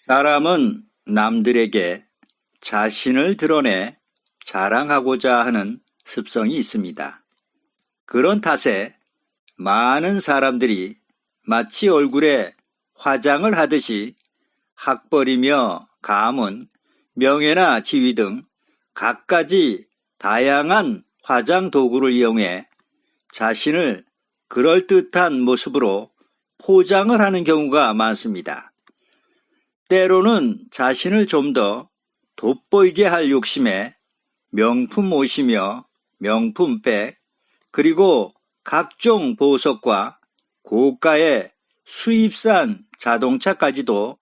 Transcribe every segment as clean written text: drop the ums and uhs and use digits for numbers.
사람은 남들에게 자신을 드러내 자랑하고자 하는 습성이 있습니다. 그런 탓에 많은 사람들이 마치 얼굴에 화장을 하듯이 학벌이며 가문, 명예나 지위 등 갖가지 다양한 화장 도구를 이용해 자신을 그럴듯한 모습으로 포장을 하는 경우가 많습니다. 때로는 자신을 좀 더 돋보이게 할 욕심에 명품 옷이며 명품 백, 그리고 각종 보석과 고가의 수입산 자동차까지도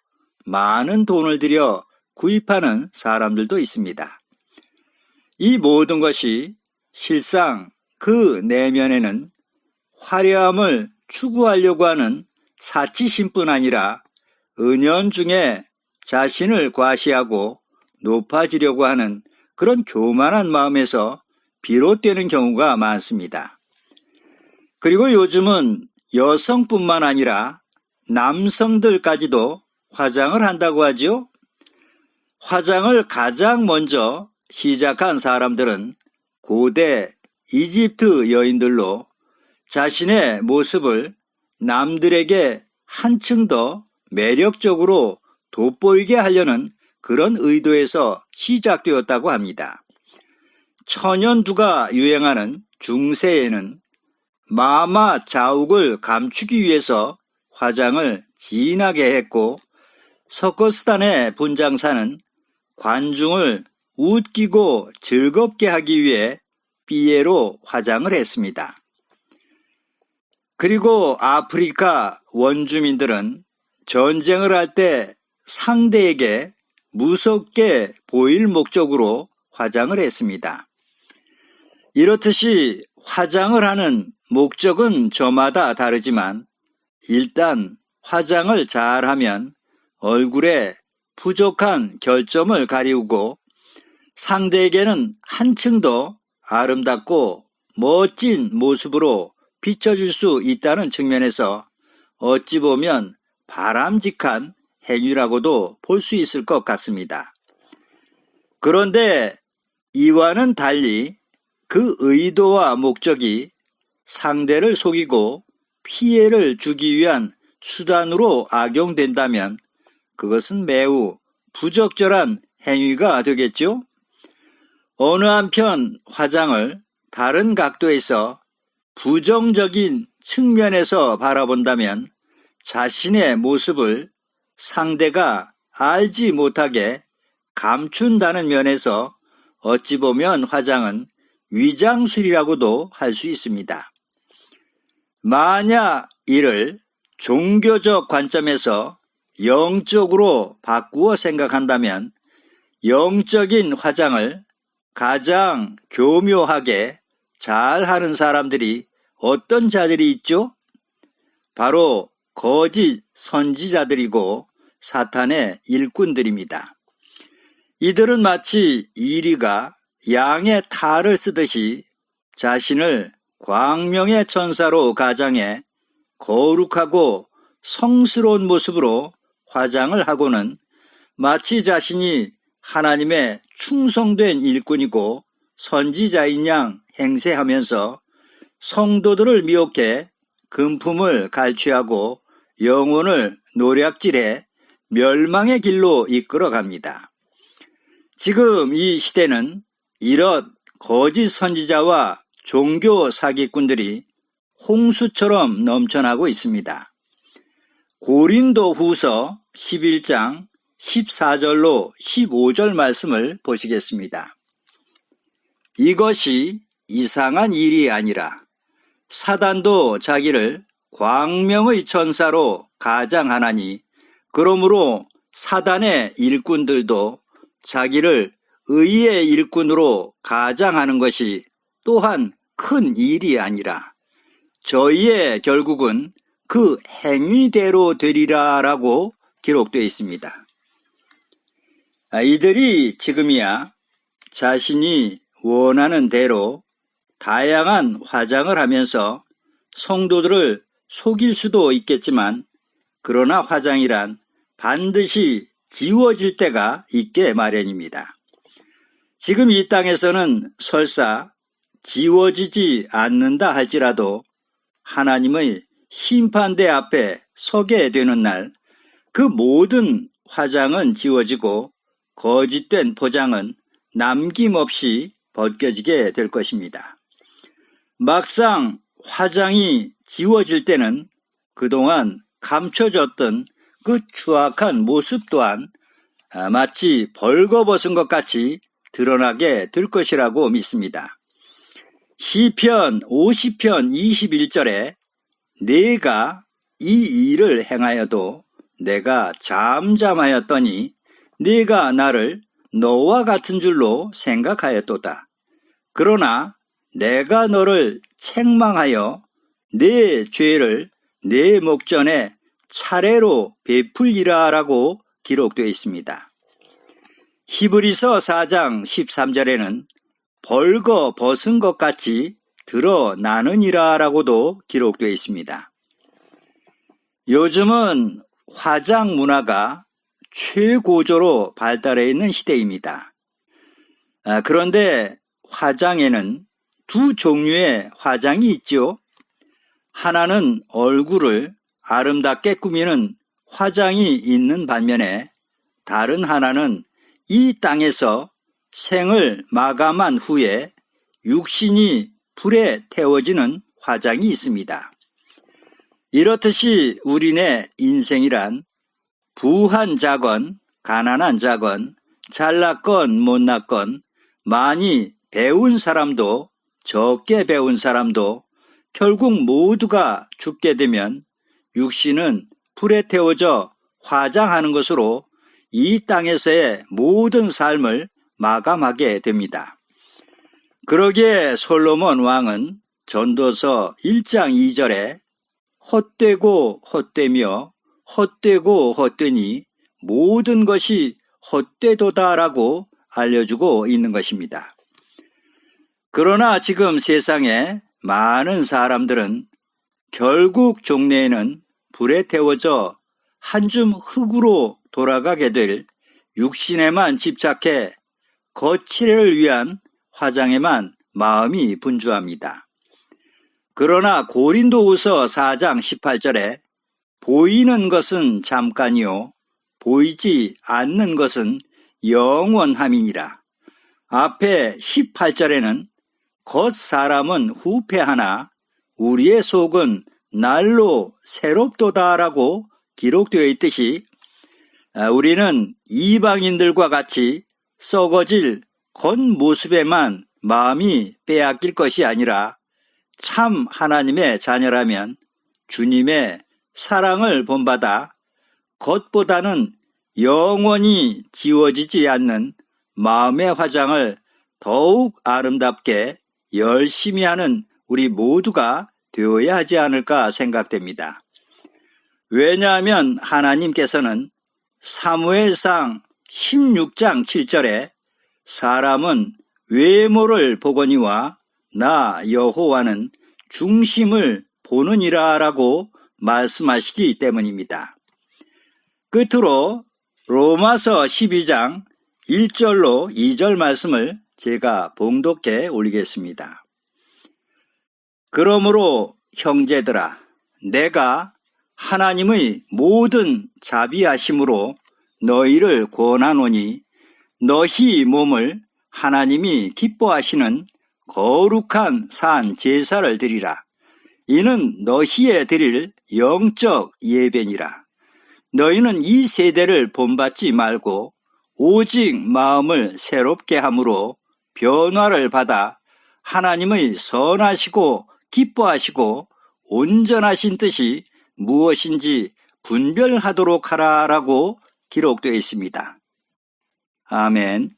많은 돈을 들여 구입하는 사람들도 있습니다. 이 모든 것이 실상 그 내면에는 화려함을 추구하려고 하는 사치심뿐 아니라 은연중에 자신을 과시하고 높아지려고 하는 그런 교만한 마음에서 비롯되는 경우가 많습니다. 그리고 요즘은 여성뿐만 아니라 남성들까지도 화장을 한다고 하죠. 화장을 가장 먼저 시작한 사람들은 고대 이집트 여인들로 자신의 모습을 남들에게 한층 더 매력적으로 돋보이게 하려는 그런 의도에서 시작되었다고 합니다. 천연두가 유행하는 중세에는 마마 자욱을 감추기 위해서 화장을 진하게 했고, 서커스단의 분장사는 관중을 웃기고 즐겁게 하기 위해 삐에로 화장을 했습니다. 그리고 아프리카 원주민들은 전쟁을 할 때 상대에게 무섭게 보일 목적으로 화장을 했습니다. 이렇듯이 화장을 하는 목적은 저마다 다르지만 일단 화장을 잘하면 얼굴에 부족한 결점을 가리우고 상대에게는 한층 더 아름답고 멋진 모습으로 비춰줄 수 있다는 측면에서 어찌 보면 바람직한 행위라고도 볼 수 있을 것 같습니다. 그런데 이와는 달리 그 의도와 목적이 상대를 속이고 피해를 주기 위한 수단으로 악용된다면 그것은 매우 부적절한 행위가 되겠죠. 어느 한편 화장을 다른 각도에서 부정적인 측면에서 바라본다면 자신의 모습을 상대가 알지 못하게 감춘다는 면에서 어찌 보면 화장은 위장술이라고도 할 수 있습니다. 만약 이를 종교적 관점에서 영적으로 바꾸어 생각한다면 영적인 화장을 가장 교묘하게 잘하는 사람들이 어떤 자들이 있죠? 바로 거짓 선지자들이고 사탄의 일꾼들입니다. 이들은 마치 이리가 양의 탈을 쓰듯이 자신을 광명의 천사로 가장해 거룩하고 성스러운 모습으로 화장을 하고는 마치 자신이 하나님의 충성된 일꾼이고 선지자인 양 행세하면서 성도들을 미혹해 금품을 갈취하고 영혼을 노략질해 멸망의 길로 이끌어갑니다. 지금 이 시대는 이런 거짓 선지자와 종교 사기꾼들이 홍수처럼 넘쳐나고 있습니다. 고린도 후서 11장 14절로 15절 말씀을 보시겠습니다. 이것이 이상한 일이 아니라 사단도 자기를 광명의 천사로 가장하나니 그러므로 사단의 일꾼들도 자기를 의의 일꾼으로 가장하는 것이 또한 큰 일이 아니라 저희의 결국은 그 행위대로 되리라라고 기록되어 있습니다. 이들이 지금이야 자신이 원하는 대로 다양한 화장을 하면서 성도들을 속일 수도 있겠지만 그러나 화장이란 반드시 지워질 때가 있게 마련입니다. 지금 이 땅에서는 설사 지워지지 않는다 할지라도 하나님의 심판대 앞에 서게 되는 날 그 모든 화장은 지워지고 거짓된 포장은 남김없이 벗겨지게 될 것입니다. 막상 화장이 지워질 때는 그동안 감춰졌던 그 추악한 모습 또한 마치 벌거벗은 것 같이 드러나게 될 것이라고 믿습니다. 시편 50편 21절에 내가 이 일을 행하여도 내가 잠잠하였더니 네가 나를 너와 같은 줄로 생각하였도다. 그러나 내가 너를 책망하여 내 죄를 내 목전에 차례로 베풀리라라고 기록되어 있습니다. 히브리서 4장 13절에는 벌거 벗은 것 같이 드러나느니라라고도 기록되어 있습니다. 요즘은 화장 문화가 최고조로 발달해 있는 시대입니다. 그런데 화장에는 두 종류의 화장이 있죠. 하나는 얼굴을 아름답게 꾸미는 화장이 있는 반면에 다른 하나는 이 땅에서 생을 마감한 후에 육신이 불에 태워지는 화장이 있습니다. 이렇듯이 우리네 인생이란 부한 자건 가난한 자건 잘났건 못났건 많이 배운 사람도 적게 배운 사람도 결국 모두가 죽게 되면 육신은 불에 태워져 화장하는 것으로 이 땅에서의 모든 삶을 마감하게 됩니다. 그러기에 솔로몬 왕은 전도서 1장 2절에 헛되고 헛되며 헛되고 헛되니 모든 것이 헛되도다라고 알려주고 있는 것입니다. 그러나 지금 세상에 많은 사람들은 결국 종래에는 불에 태워져 한 줌 흙으로 돌아가게 될 육신에만 집착해 거칠애를 위한 화장에만 마음이 분주합니다. 그러나 고린도후서 4장 18절에 보이는 것은 잠깐이요 보이지 않는 것은 영원함이니라. 앞에 18절에는 겉사람은 후패하나 우리의 속은 날로 새롭도다라고 기록되어 있듯이 우리는 이방인들과 같이 썩어질 겉모습에만 마음이 빼앗길 것이 아니라 참 하나님의 자녀라면 주님의 사랑을 본받아 겉보다는 영원히 지워지지 않는 마음의 화장을 더욱 아름답게 열심히 하는 우리 모두가 되어야 하지 않을까 생각됩니다. 왜냐하면 하나님께서는 사무엘상 16장 7절에 사람은 외모를 보거니와 나 여호와는 중심을 보느니라라고 말씀하시기 때문입니다. 끝으로 로마서 12장 1절로 2절 말씀을 제가 봉독해 올리겠습니다. 그러므로 형제들아 내가 하나님의 모든 자비하심으로 너희를 권하노니 너희 몸을 하나님이 기뻐하시는 거룩한 산 제사를 드리라. 이는 너희의 드릴 영적 예배니라. 너희는 이 세대를 본받지 말고 오직 마음을 새롭게 함으로 변화를 받아 하나님의 선하시고 기뻐하시고 온전하신 뜻이 무엇인지 분별하도록 하라라고 기록되어 있습니다. 아멘.